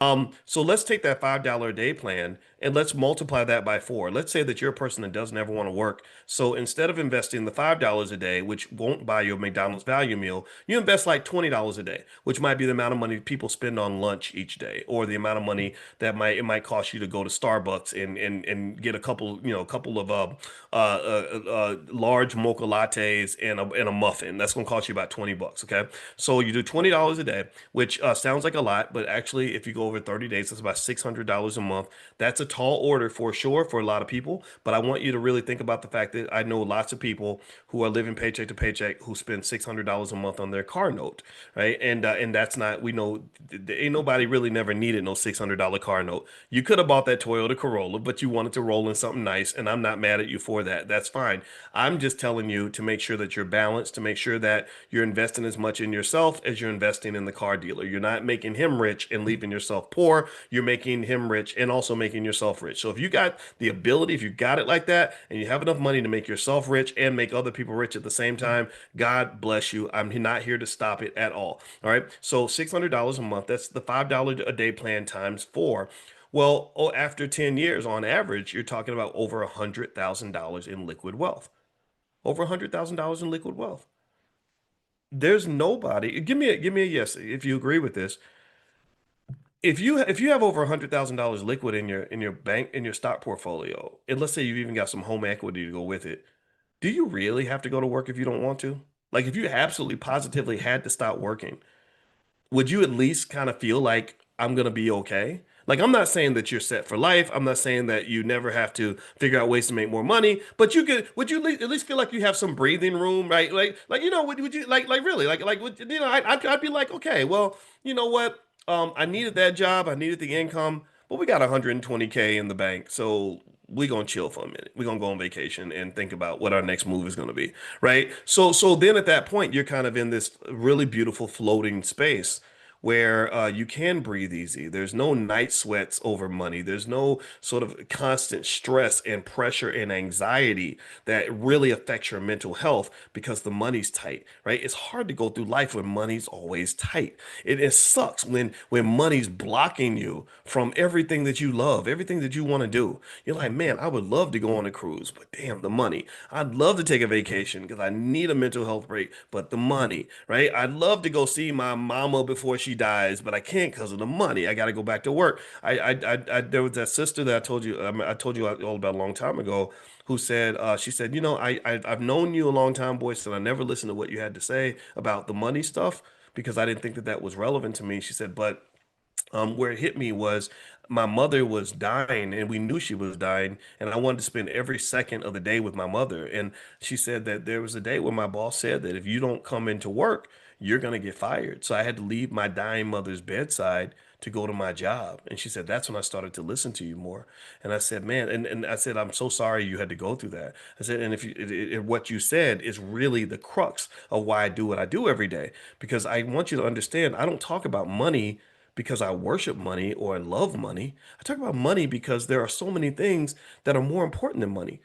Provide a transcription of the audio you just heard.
So let's take that $5 a day plan and let's multiply that by four. Let's say that you're a person that doesn't ever want to work. So instead of investing the $5 a day, which won't buy you a McDonald's value meal, you invest like $20 a day, which might be the amount of money people spend on lunch each day, or the amount of money that might cost you to go to Starbucks and get a couple, a couple of large mocha lattes and a muffin. That's gonna cost you about 20 bucks. Okay. So you do $20 a day, which sounds like a lot, but actually, if you go over 30 days, that's about $600 a month. That's a tall order for sure for a lot of people. But I want you to really think about the fact that I know lots of people who are living paycheck to paycheck who spend $600 a month on their car note, right? And that's not, we know, ain't nobody really never needed no $600 car note. You could have bought that Toyota Corolla, but you wanted to roll in something nice, and I'm not mad at you for that. That's fine. I'm just telling you to make sure that you're balanced, to make sure that you're investing as much in yourself as you're investing in the car dealer. You're not making him rich and leaving yourself poor. You're making him rich and also making yourself rich. So if you got the ability, if you got it like that, and you have enough money to make yourself rich and make other people rich at the same time, God bless you. I'm not here to stop it at all. All right. So $600 a month, that's the $5 a day plan times four. Well, after 10 years on average, you're talking about over $100,000 in liquid wealth. Over $100,000 in liquid wealth. There's nobody. Give me a yes if you agree with this. If you have over $100,000 liquid in your bank in your stock portfolio, and let's say you've even got some home equity to go with it, do you really have to go to work if you don't want to? Like if you absolutely positively had to stop working, would you at least kind of feel like I'm gonna be okay? Like I'm not saying that you're set for life. I'm not saying that you never have to figure out ways to make more money, but would you at least feel like you have some breathing room, right? Like would you like really I'd be like, okay, well, you know what? I needed that job, I needed the income, but we got 120K in the bank, so we're gonna chill for a minute. We're gonna go on vacation and think about what our next move is gonna be, right? So then at that point, you're kind of in this really beautiful floating space where you can breathe easy. There's no night sweats over money. There's no sort of constant stress and pressure and anxiety that really affects your mental health because the money's tight, right? It's hard to go through life when money's always tight. It sucks when money's blocking you from everything that you love, everything that you want to do. You're like, man, I would love to go on a cruise, but damn, the money. I'd love to take a vacation because I need a mental health break, but the money, right? I'd love to go see my mama before she dies, but I can't because of the money. I got to go back to work. There was that sister that I told you all about a long time ago, who said, she said, I've known you a long time, boy, and I never listened to what you had to say about the money stuff because I didn't think that that was relevant to me. She said, but where it hit me was my mother was dying and we knew she was dying and I wanted to spend every second of the day with my mother. And she said that there was a day when my boss said that if you don't come into work, you're going to get fired. So I had to leave my dying mother's bedside to go to my job. And she said, that's when I started to listen to you more. And I said, man, and I said, I'm so sorry you had to go through that. I said, and if you, what you said is really the crux of why I do what I do every day, because I want you to understand, I don't talk about money because I worship money or I love money. I talk about money because there are so many things that are more important than money.